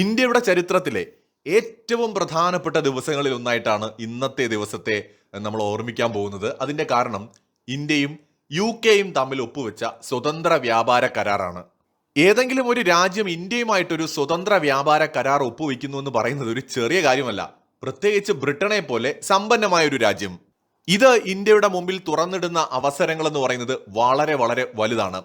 ഇന്ത്യയുടെ ചരിത്രത്തിലെ ഏറ്റവും പ്രധാനപ്പെട്ട ദിവസങ്ങളിൽ ഒന്നായിട്ടാണ് ഇന്നത്തെ ദിവസത്തെ നമ്മൾ ഓർമ്മിക്കാൻ പോകുന്നത്. അതിന്റെ കാരണം ഇന്ത്യയും UK തമ്മിൽ ഒപ്പുവെച്ച സ്വതന്ത്ര വ്യാപാര കരാറാണ്. ഏതെങ്കിലും ഒരു രാജ്യം ഇന്ത്യയുമായിട്ടൊരു സ്വതന്ത്ര വ്യാപാര കരാർ ഒപ്പുവെക്കുന്നു എന്ന് പറയുന്നത് ഒരു ചെറിയ കാര്യമല്ല. പ്രത്യേകിച്ച് ബ്രിട്ടനെ പോലെ സമ്പന്നമായ ഒരു രാജ്യം. ഇത് ഇന്ത്യയുടെ മുമ്പിൽ തുറന്നിടുന്ന അവസരങ്ങൾ എന്ന് പറയുന്നത് വളരെ വളരെ വലുതാണ്.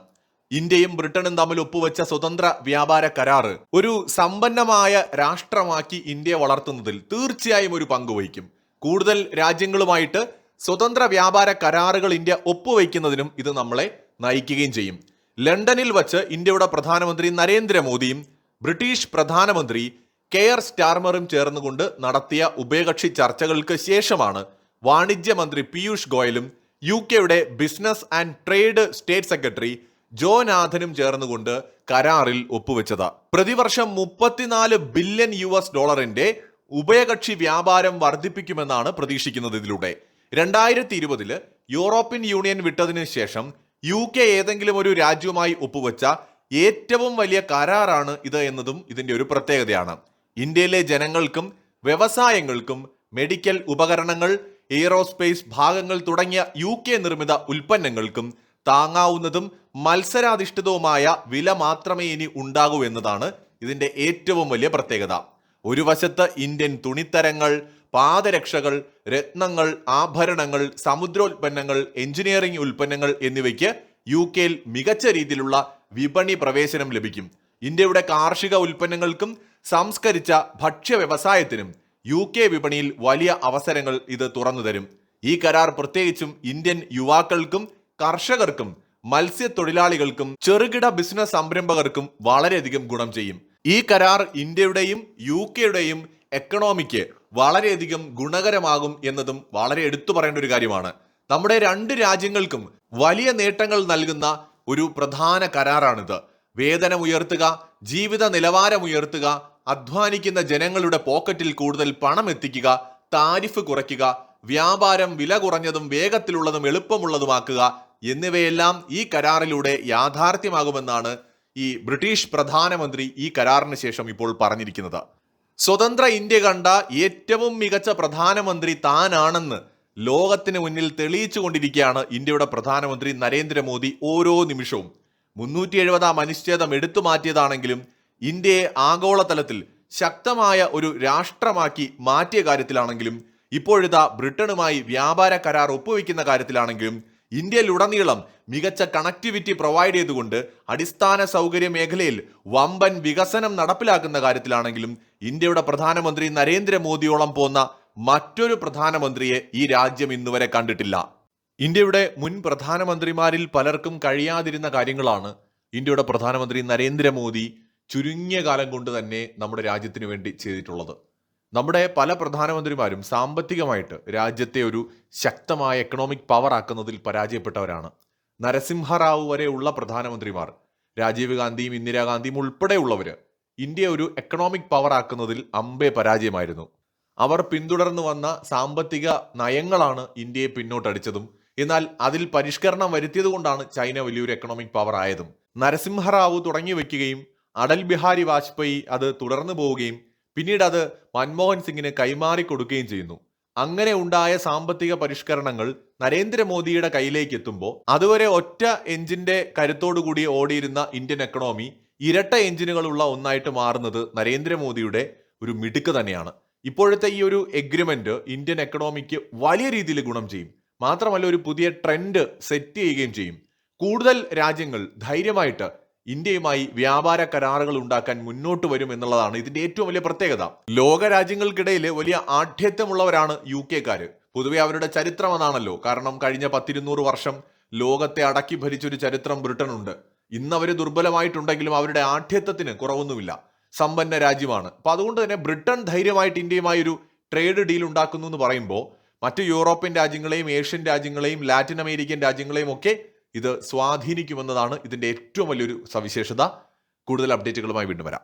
ഇന്ത്യയും ബ്രിട്ടനും തമ്മിൽ ഒപ്പുവെച്ച സ്വതന്ത്ര വ്യാപാര കരാറ് ഒരു സമ്പന്നമായ രാഷ്ട്രമാക്കി ഇന്ത്യയെ വളർത്തുന്നതിൽ തീർച്ചയായും ഒരു പങ്ക് വഹിക്കും. കൂടുതൽ രാജ്യങ്ങളുമായിട്ട് സ്വതന്ത്ര വ്യാപാര കരാറുകൾ ഇന്ത്യ ഒപ്പുവെക്കുന്നതിനും ഇത് നമ്മളെ നയിക്കുകയും ചെയ്യും. ലണ്ടനിൽ വച്ച് ഇന്ത്യയുടെ പ്രധാനമന്ത്രി നരേന്ദ്രമോദിയും ബ്രിട്ടീഷ് പ്രധാനമന്ത്രി കെയർ സ്റ്റാർമറും ചേർന്നുകൊണ്ട് നടത്തിയ ഉഭയകക്ഷി ചർച്ചകൾക്ക് ശേഷമാണ് വാണിജ്യമന്ത്രി പീയൂഷ് ഗോയലും UK business and trade state secretary ജോനാഥനും ചേർന്നുകൊണ്ട് കരാറിൽ ഒപ്പുവെച്ചത്. പ്രതിവർഷം $34 ബില്യൺ ഉഭയകക്ഷി വ്യാപാരം വർദ്ധിപ്പിക്കുമെന്നാണ് പ്രതീക്ഷിക്കുന്നത്. ഇതിലൂടെ 2020 യൂറോപ്യൻ യൂണിയൻ വിട്ടതിന് ശേഷം UK ഏതെങ്കിലും ഒരു രാജ്യവുമായി ഒപ്പുവെച്ച ഏറ്റവും വലിയ കരാറാണ് ഇത് എന്നതും ഇതിന്റെ ഒരു പ്രത്യേകതയാണ്. ഇന്ത്യയിലെ ജനങ്ങൾക്കും വ്യവസായങ്ങൾക്കും മെഡിക്കൽ ഉപകരണങ്ങൾ, എയ്റോസ്പേസ് ഭാഗങ്ങൾ തുടങ്ങിയ UK നിർമ്മിത ഉൽപ്പന്നങ്ങൾക്കും താങ്ങാവുന്നതും മത്സരാധിഷ്ഠിതവുമായ വില മാത്രമേ ഇനി ഉണ്ടാകൂ എന്നതാണ് ഇതിന്റെ ഏറ്റവും വലിയ പ്രത്യേകത. ഒരു വശത്ത് ഇന്ത്യൻ തുണിത്തരങ്ങൾ, പാദരക്ഷകൾ, രത്നങ്ങൾ, ആഭരണങ്ങൾ, സമുദ്രോൽപ്പന്നങ്ങൾ, എഞ്ചിനീയറിംഗ് ഉൽപ്പന്നങ്ങൾ എന്നിവയ്ക്ക് UK മികച്ച രീതിയിലുള്ള വിപണി പ്രവേശനം ലഭിക്കും. ഇന്ത്യയുടെ കാർഷിക ഉൽപ്പന്നങ്ങൾക്കും സംസ്കരിച്ച ഭക്ഷ്യ വ്യവസായത്തിനും UK വിപണിയിൽ വലിയ അവസരങ്ങൾ ഇത് തുറന്നു തരും. ഈ കരാർ പ്രത്യേകിച്ചും ഇന്ത്യൻ യുവാക്കൾക്കും കർഷകർക്കും മത്സ്യത്തൊഴിലാളികൾക്കും ചെറുകിട ബിസിനസ് സംരംഭകർക്കും വളരെയധികം ഗുണം ചെയ്യും. ഈ കരാർ ഇന്ത്യയുടെയും UK എക്കണോമിക്ക് വളരെയധികം ഗുണകരമാകും എന്നതും വളരെ എടുത്തു പറയേണ്ട ഒരു കാര്യമാണ്. നമ്മുടെ രണ്ട് രാജ്യങ്ങൾക്കും വലിയ നേട്ടങ്ങൾ നൽകുന്ന ഒരു പ്രധാന കരാറാണിത്. വേതനം ഉയർത്തുക, ജീവിത നിലവാരം ഉയർത്തുക, അധ്വാനിക്കുന്ന ജനങ്ങളുടെ പോക്കറ്റിൽ കൂടുതൽ പണം എത്തിക്കുക, താരിഫ് കുറയ്ക്കുക, വ്യാപാരം വില കുറഞ്ഞതും വേഗത്തിലുള്ളതും എളുപ്പമുള്ളതുമാക്കുക എന്നിവയെല്ലാം ഈ കരാറിലൂടെ യാഥാർത്ഥ്യമാകുമെന്നാണ് ഈ ബ്രിട്ടീഷ് പ്രധാനമന്ത്രി ഈ കരാറിന് ശേഷം ഇപ്പോൾ പറഞ്ഞിരിക്കുന്നത്. സ്വതന്ത്ര ഇന്ത്യ കണ്ട ഏറ്റവും മികച്ച പ്രധാനമന്ത്രി താനാണെന്ന് ലോകത്തിന് മുന്നിൽ തെളിയിച്ചു കൊണ്ടിരിക്കുകയാണ് ഇന്ത്യയുടെ പ്രധാനമന്ത്രി നരേന്ദ്രമോദി. ഓരോ നിമിഷവും 370 അനുച്ഛേദം എടുത്തു മാറ്റിയതാണെങ്കിലും ഇന്ത്യയെ ആഗോളതലത്തിൽ ശക്തമായ ഒരു രാഷ്ട്രമാക്കി മാറ്റിയ കാര്യത്തിലാണെങ്കിലും ഇപ്പോഴിതാ ബ്രിട്ടനുമായി വ്യാപാര കരാർ ഒപ്പുവെക്കുന്ന കാര്യത്തിലാണെങ്കിലും ഇന്ത്യയിലുടനീളം മികച്ച കണക്ടിവിറ്റി പ്രൊവൈഡ് ചെയ്തുകൊണ്ട് അടിസ്ഥാന സൗകര്യ മേഖലയിൽ വമ്പൻ വികസനം നടപ്പിലാക്കുന്ന കാര്യത്തിലാണെങ്കിലും ഇന്ത്യയുടെ പ്രധാനമന്ത്രി നരേന്ദ്രമോദിയോളം പോന്ന മറ്റൊരു പ്രധാനമന്ത്രിയെ ഈ രാജ്യം ഇന്നുവരെ കണ്ടിട്ടില്ല. ഇന്ത്യയുടെ മുൻ പ്രധാനമന്ത്രിമാരിൽ പലർക്കും കഴിയാതിരുന്ന കാര്യങ്ങളാണ് ഇന്ത്യയുടെ പ്രധാനമന്ത്രി നരേന്ദ്രമോദി ചുരുങ്ങിയ കാലം കൊണ്ട് തന്നെ നമ്മുടെ രാജ്യത്തിന് വേണ്ടി ചെയ്തിട്ടുള്ളത്. നമ്മുടെ പല പ്രധാനമന്ത്രിമാരും സാമ്പത്തികമായിട്ട് രാജ്യത്തെ ഒരു ശക്തമായ എക്കണോമിക് പവർ ആക്കുന്നതിൽ പരാജയപ്പെട്ടവരാണ്. നരസിംഹറാവു വരെയുള്ള പ്രധാനമന്ത്രിമാർ, രാജീവ് ഗാന്ധിയും ഇന്ദിരാഗാന്ധിയും ഉൾപ്പെടെയുള്ളവര് ഇന്ത്യ ഒരു എക്കണോമിക് പവർ ആക്കുന്നതിൽ അമ്പേ പരാജയമായിരുന്നു. അവർ പിന്തുടർന്നു വന്ന സാമ്പത്തിക നയങ്ങളാണ് ഇന്ത്യയെ പിന്നോട്ടടിച്ചതും എന്നാൽ അതിൽ പരിഷ്കരണം വരുത്തിയത് കൊണ്ടാണ് ചൈന വലിയൊരു എക്കണോമിക് പവർ ആയതും. നരസിംഹറാവു തുടങ്ങി വെക്കുകയും അടൽ ബിഹാരി വാജ്പേയി അത് തുടർന്നു പോവുകയും പിന്നീട് അത് മൻമോഹൻ സിംഗിന് കൈമാറി കൊടുക്കുകയും ചെയ്യുന്നു. അങ്ങനെ ഉണ്ടായ സാമ്പത്തിക പരിഷ്കരണങ്ങൾ നരേന്ദ്രമോദിയുടെ കയ്യിലേക്ക് എത്തുമ്പോൾ അതുവരെ ഒറ്റ എഞ്ചിന്റെ കരുത്തോടുകൂടി ഓടിയിരുന്ന ഇന്ത്യൻ എക്കണോമി ഇരട്ട എഞ്ചിനുകളുള്ള ഒന്നായിട്ട് മാറുന്നത് നരേന്ദ്രമോദിയുടെ ഒരു മിടുക്ക് തന്നെയാണ്. ഇപ്പോഴത്തെ ഈ ഒരു എഗ്രിമെന്റ് ഇന്ത്യൻ എക്കണോമിക്ക് വലിയ രീതിയിൽ ഗുണം ചെയ്യും. മാത്രമല്ല ഒരു പുതിയ ട്രെൻഡ് സെറ്റ് ചെയ്യുകയും ചെയ്യും. കൂടുതൽ രാജ്യങ്ങൾ ധൈര്യമായിട്ട് ഇന്ത്യയുമായി വ്യാപാര കരാറുകൾ ഉണ്ടാക്കാൻ മുന്നോട്ട് വരും എന്നുള്ളതാണ് ഇതിന്റെ ഏറ്റവും വലിയ പ്രത്യേകത. ലോക രാജ്യങ്ങൾക്കിടയിൽ വലിയ ആഢ്യത്വമുള്ളവരാണ് UK. പൊതുവെ അവരുടെ ചരിത്രം അതാണല്ലോ. കാരണം കഴിഞ്ഞ 100-200 വർഷം ലോകത്തെ അടക്കി ഭരിച്ചൊരു ചരിത്രം ബ്രിട്ടനുണ്ട്. ഇന്ന് അവർ ദുർബലമായിട്ടുണ്ടെങ്കിലും അവരുടെ ആഢ്യത്വത്തിന് കുറവൊന്നുമില്ല. സമ്പന്ന രാജ്യമാണ്. അപ്പൊ അതുകൊണ്ട് തന്നെ ബ്രിട്ടൻ ധൈര്യമായിട്ട് ഇന്ത്യയുമായി ഒരു ട്രേഡ് ഡീൽ ഉണ്ടാക്കുന്നു എന്ന് പറയുമ്പോൾ മറ്റു യൂറോപ്യൻ രാജ്യങ്ങളെയും ഏഷ്യൻ രാജ്യങ്ങളെയും ലാറ്റിൻ അമേരിക്കൻ രാജ്യങ്ങളെയും ഒക്കെ ഇത് സ്വാധീനിക്കുമെന്നതാണ് ഇതിന്റെ ഏറ്റവും വലിയൊരു സവിശേഷത. കൂടുതൽ അപ്ഡേറ്റുകളുമായി വീണ്ടും വരാം.